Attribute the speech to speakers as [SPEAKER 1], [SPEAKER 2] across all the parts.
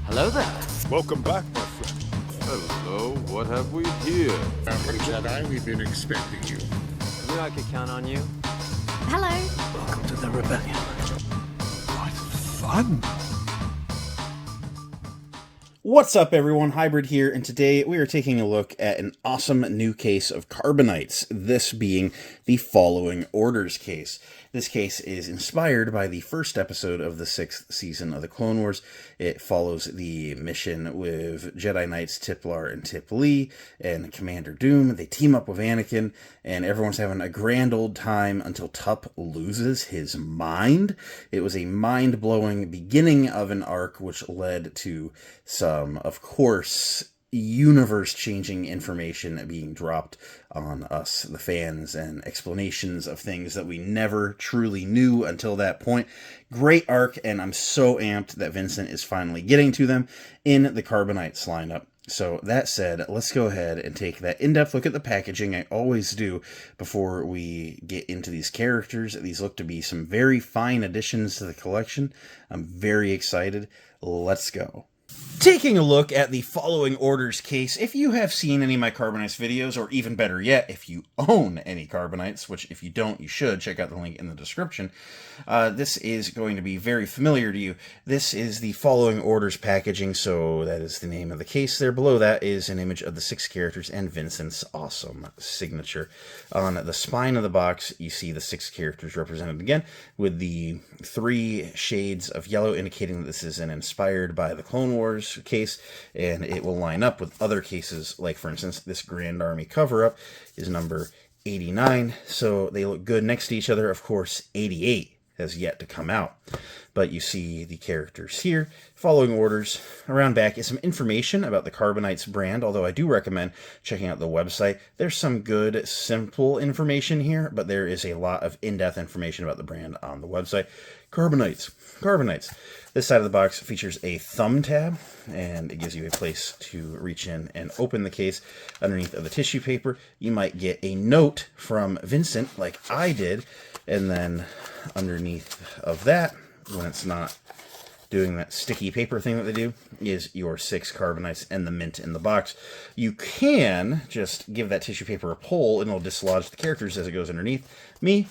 [SPEAKER 1] Hello there.
[SPEAKER 2] Welcome back, my friend.
[SPEAKER 3] Hello, what have we here?
[SPEAKER 4] Jedi, we've been expecting you.
[SPEAKER 1] Knew I could count on you.
[SPEAKER 5] Hello.
[SPEAKER 1] Welcome to the rebellion.
[SPEAKER 2] What fun!
[SPEAKER 6] What's up, everyone? Hybrid here, and today we are taking a look at an awesome new case of Carbonites, this being the Following Orders case. This case is inspired by the first episode of the 6th season of the Clone Wars. It follows the mission with Jedi Knights Tiplar and Tip Lee and Commander Doom. They team up with Anakin, and everyone's having a grand old time until Tup loses his mind. It was a mind-blowing beginning of an arc which led to some, of course, universe-changing information being dropped on us, the fans, and explanations of things that we never truly knew until that point. Great arc, and I'm so amped that Vincent is finally getting to them in the Carbonites lineup. So that said, let's go ahead and take that in-depth look at the packaging. I always do before we get into these characters. These look to be some very fine additions to the collection. I'm very excited. Let's go. Taking a look at the Following Orders case, if you have seen any of my Carbonites videos, or even better yet, if you own any Carbonites, which if you don't, you should, check out the link in the description, this is going to be very familiar to you. This is the Following Orders packaging, so that is the name of the case there. Below that is an image of the 6 characters and Vincent's awesome signature. On the spine of the box, you see the 6 characters represented again, with the 3 shades of yellow indicating that this is an inspired by the Clone Wars case, and it will line up with other cases, like for instance this Grand Army cover-up is number 89, so they look good next to each other. Of course 88 has yet to come out, but you see the characters here. Following Orders. Around back is some information about the Carbonites brand, although I do recommend checking out the website. There's some good, simple information here, but there is a lot of in-depth information about the brand on the website. Carbonites. This side of the box features a thumb tab, and it gives you a place to reach in and open the case. Underneath of the tissue paper, you might get a note from Vincent, like I did, and then underneath of that, when it's not doing that sticky paper thing that they do, is your 6 Carbonites and the mint in the box. You can just give that tissue paper a pull, and it'll dislodge the characters as it goes underneath. Me,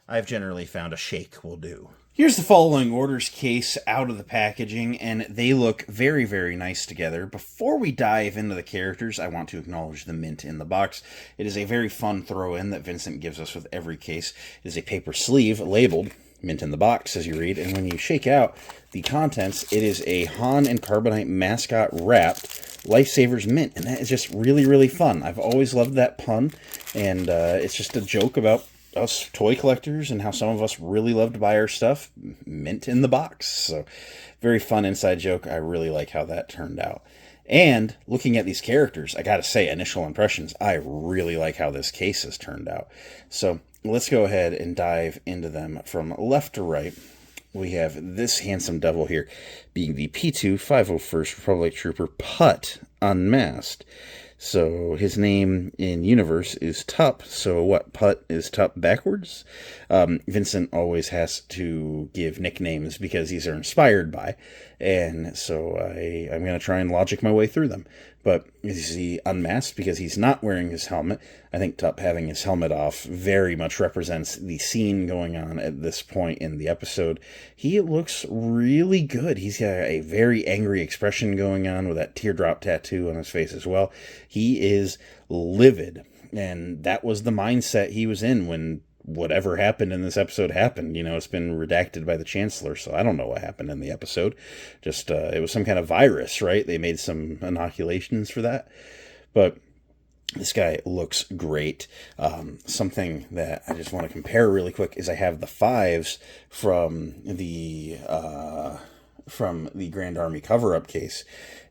[SPEAKER 6] I've generally found a shake will do. Here's the Following Orders case out of the packaging, and they look very, very nice together. Before we dive into the characters, I want to acknowledge the mint in the box. It is a very fun throw-in that Vincent gives us with every case. It is a paper sleeve labeled mint in the box, as you read, and when you shake out the contents, it is a Han and Carbonite mascot wrapped Lifesavers mint, and that is just really, really fun. I've always loved that pun, and it's just a joke about us toy collectors and how some of us really love to buy our stuff mint in the box. So very fun inside joke. I really like how that turned out. And looking at these characters, I gotta say, initial impressions, I really like how this case has turned out. So let's go ahead and dive into them from left to right. We have this handsome devil here being the P2 501st Republic Trooper Putt Unmasked. So his name in universe is Tup. So what, Putt is Tup backwards? Vincent always has to give nicknames because these are inspired by, and so I'm going to try and logic my way through them. But is he unmasked because he's not wearing his helmet? I think Tup having his helmet off very much represents the scene going on at this point in the episode. He looks really good. He's got a very angry expression going on with that teardrop tattoo on his face as well. He is livid, and that was the mindset he was in when whatever happened in this episode happened. You know, it's been redacted by the Chancellor, so I don't know what happened in the episode. Just, it was some kind of virus, right? They made some inoculations for that. But this guy looks great. Something that I just want to compare really quick is I have the 5s from the Grand Army cover-up case,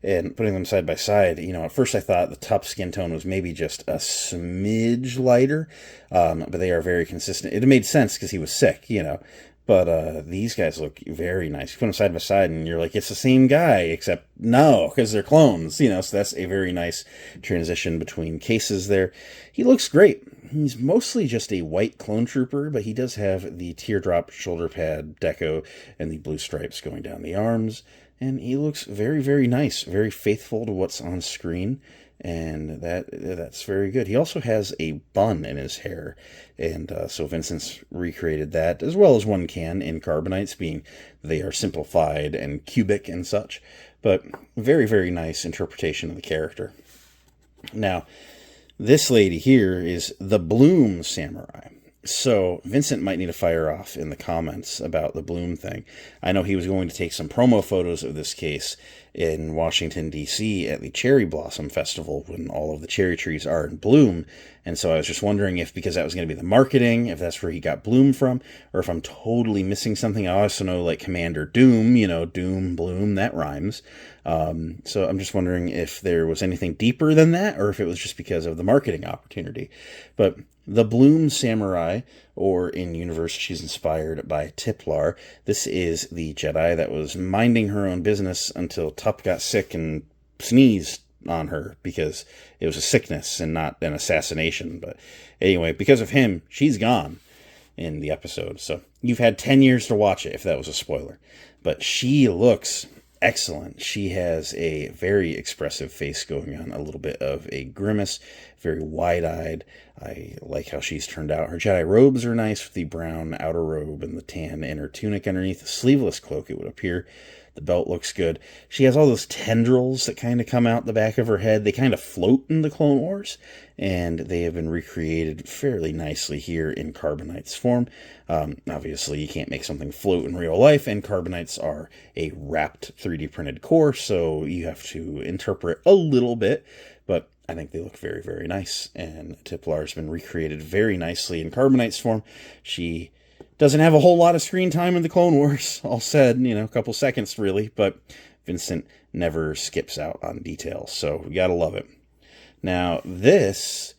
[SPEAKER 6] and putting them side by side, you know, at first I thought the top skin tone was maybe just a smidge lighter, but they are very consistent. It made sense because he was sick, you know, but these guys look very nice. You put them side by side and you're like, it's the same guy, except no, because they're clones, you know, so that's a very nice transition between cases there. He looks great. He's mostly just a white clone trooper, but he does have the teardrop shoulder pad deco and the blue stripes going down the arms. and he looks very, very nice, very faithful to what's on screen, and that's very good. He also has a bun in his hair, and so Vincent's recreated that, as well as one can in Carbonites, being they are simplified and cubic and such, but very, very nice interpretation of the character. Now, this lady here is the Bloom Samurai. So Vincent might need to fire off in the comments about the bloom thing. I know he was going to take some promo photos of this case in Washington, D.C. at the Cherry Blossom Festival when all of the cherry trees are in bloom. And so I was just wondering if, because that was going to be the marketing, if that's where he got bloom from, or if I'm totally missing something. I also know, like, Commander Doom, Doom, bloom, that rhymes. So I'm just wondering if there was anything deeper than that, or if it was just because of the marketing opportunity. But the Bloom Samurai, or in universe, she's inspired by Tiplar. This is the Jedi that was minding her own business until Tup got sick and sneezed on her because it was a sickness and not an assassination. But anyway, because of him, she's gone in the episode. So you've had 10 years to watch it if that was a spoiler. But she looks excellent. She has a very expressive face going on, a little bit of a grimace, very wide-eyed. I like how she's turned out. Her Jedi robes are nice with the brown outer robe and the tan inner tunic underneath. The sleeveless cloak, it would appear. The belt looks good. She has all those tendrils that kind of come out the back of her head. They kind of float in the Clone Wars, and they have been recreated fairly nicely here in Carbonites form. Obviously, you can't make something float in real life, and Carbonites are a wrapped 3D printed core, so you have to interpret a little bit, but I think they look very, very nice, and Tiplar has been recreated very nicely in Carbonites form. She doesn't have a whole lot of screen time in the Clone Wars, all said, a couple seconds really, but Vincent never skips out on details, so we gotta love it. Now, the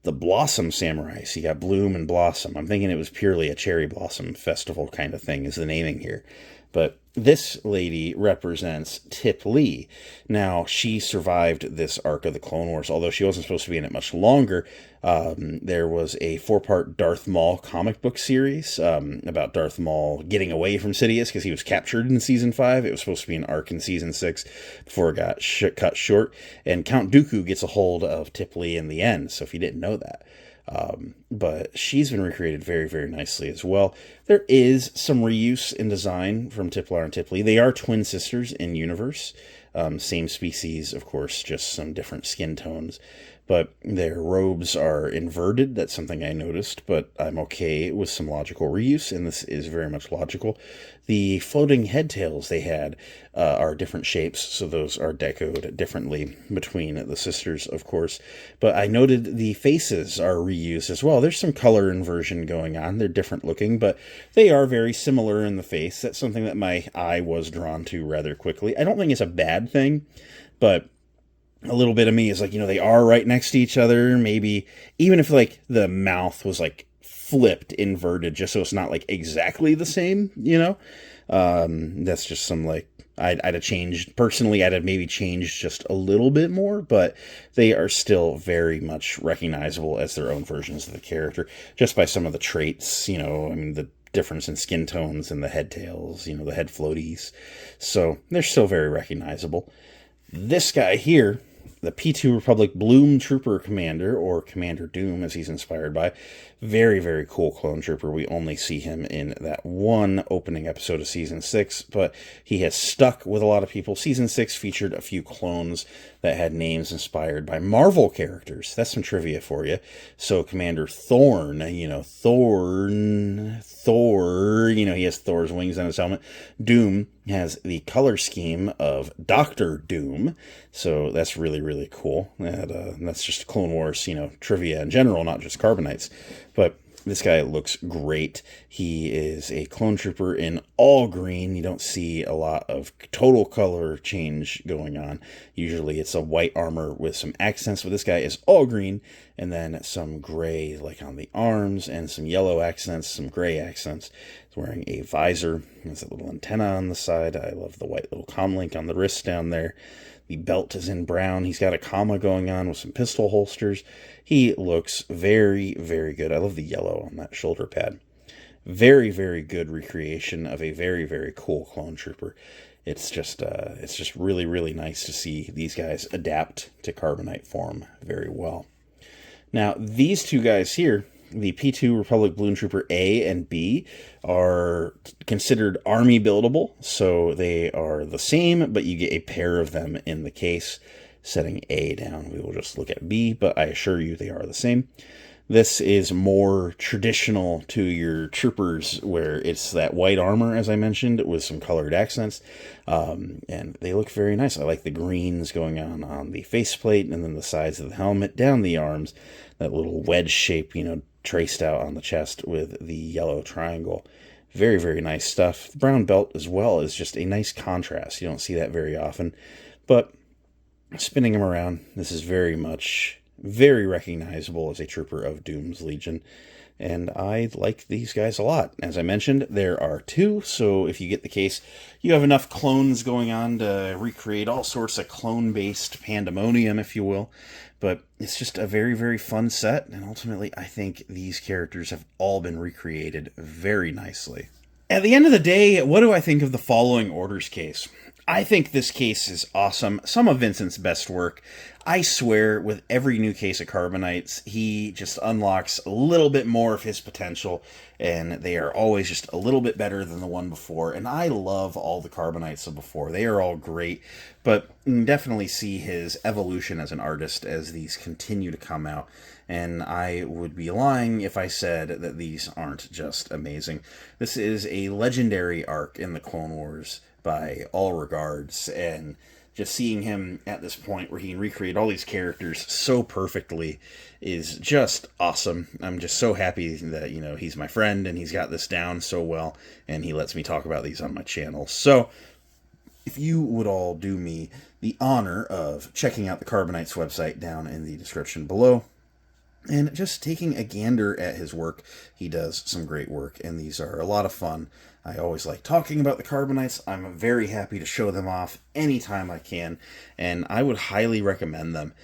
[SPEAKER 6] Blossom Samurai, so you got Bloom and Blossom. I'm thinking it was purely a Cherry Blossom Festival kind of thing is the naming here. But this lady represents Tip Lee. Now, she survived this arc of the Clone Wars, although she wasn't supposed to be in it much longer. There was a 4-part Darth Maul comic book series about Darth Maul getting away from Sidious because he was captured in Season 5. It was supposed to be an arc in Season 6 before it got cut short. And Count Dooku gets a hold of Tip Lee in the end, so if you didn't know that. But she's been recreated very, very nicely as well. There is some reuse in design from Tiplar and Tip Lee. They are twin sisters in universe. Same species, of course, just some different skin tones. But their robes are inverted. That's something I noticed, but I'm okay with some logical reuse, and this is very much logical. The floating head tails they had are different shapes, so those are decoed differently between the sisters, of course. But I noted the faces are reused as well. There's some color inversion going on. They're different looking, but they are very similar in the face. That's something that my eye was drawn to rather quickly. I don't think it's a bad thing, but a little bit of me is like, they are right next to each other. Maybe even if like the mouth was like flipped, inverted, just so it's not like exactly the same, that's just some like, I'd have changed, personally, I'd have maybe changed just a little bit more, but they are still very much recognizable as their own versions of the character, just by some of the traits, the difference in skin tones and the head tails, the head floaties. So they're still very recognizable. This guy here, the P2 Republic Bloom Trooper Commander, or Commander Doom, as he's inspired by. Very, very cool clone trooper. We only see him in that one opening episode of Season 6, but he has stuck with a lot of people. Season 6 featured a few clones that had names inspired by Marvel characters. That's some trivia for you. So Commander Thorn, Thor, he has Thor's wings on his helmet. Doom has the color scheme of Dr. Doom, so that's really, really cool. That's just Clone Wars, trivia in general, not just Carbonites. But this guy looks great. He is a clone trooper in all green. You don't see a lot of total color change going on. Usually it's a white armor with some accents, but this guy is all green, and then some gray like on the arms, and some yellow accents, some gray accents. He's wearing a visor. There's a little antenna on the side. I love the white little comlink on the wrist down there. The belt is in brown. He's got a comma going on with some pistol holsters. He looks very, very good. I love the yellow on that shoulder pad. Very, very good recreation of a very, very cool clone trooper. it's just really, really nice to see these guys adapt to Carbonite form very well. Now, these two guys here, the P2 Republic Balloon Trooper A and B, are considered Army buildable, so they are the same, but you get a pair of them in the case. Setting A down, we will just look at B, but I assure you they are the same. This is more traditional to your troopers, where it's that white armor, as I mentioned, with some colored accents, and they look very nice. I like the greens going on the faceplate, and then the sides of the helmet, down the arms, that little wedge shape, traced out on the chest with the yellow triangle. Very, very nice stuff. The brown belt as well is just a nice contrast. You don't see that very often, but spinning him around, this is very recognizable as a trooper of Doom's Legion, and I like these guys a lot. As I mentioned, there are two, so if you get the case, you have enough clones going on to recreate all sorts of clone-based pandemonium, if you will. But it's just a very, very fun set, and ultimately I think these characters have all been recreated very nicely. At the end of the day, what do I think of the following orders case? I think this case is awesome. Some of Vincent's best work. I swear, with every new case of Carbonites, he just unlocks a little bit more of his potential, and they are always just a little bit better than the one before. And I love all the Carbonites of before. They are all great, but you can definitely see his evolution as an artist as these continue to come out. And I would be lying if I said that these aren't just amazing. This is a legendary arc in the Clone Wars by all regards, and just seeing him at this point where he can recreate all these characters so perfectly is just awesome. I'm just so happy that, he's my friend and he's got this down so well, and he lets me talk about these on my channel. So if you would all do me the honor of checking out the Carbonites website down in the description below, and just taking a gander at his work. He does some great work, and these are a lot of fun. I always like talking about the Carbonites. I'm very happy to show them off anytime I can, and I would highly recommend them.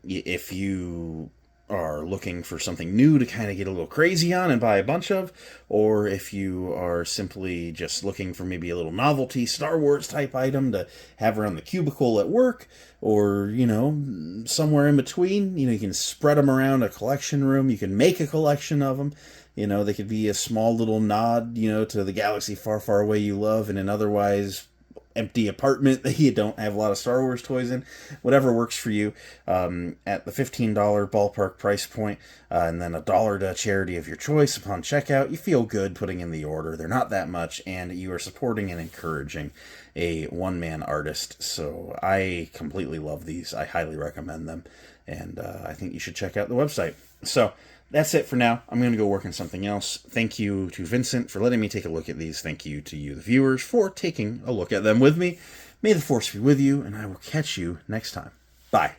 [SPEAKER 6] If you are looking for something new to kind of get a little crazy on and buy a bunch of, or if you are simply just looking for maybe a little novelty Star Wars type item to have around the cubicle at work, or, somewhere in between, you can spread them around a collection room. You can make a collection of them. They could be a small little nod, to the galaxy far, far away you love in an otherwise empty apartment that you don't have a lot of Star Wars toys in. Whatever works for you. At the $15 ballpark price point, and then $1 to charity of your choice upon checkout, you feel good putting in the order. They're not that much, and you are supporting and encouraging a one-man artist. So I completely love these. I highly recommend them, and I think you should check out the website. So that's it for now. I'm going to go work on something else. Thank you to Vincent for letting me take a look at these. Thank you to you, the viewers, for taking a look at them with me. May the Force be with you, and I will catch you next time. Bye.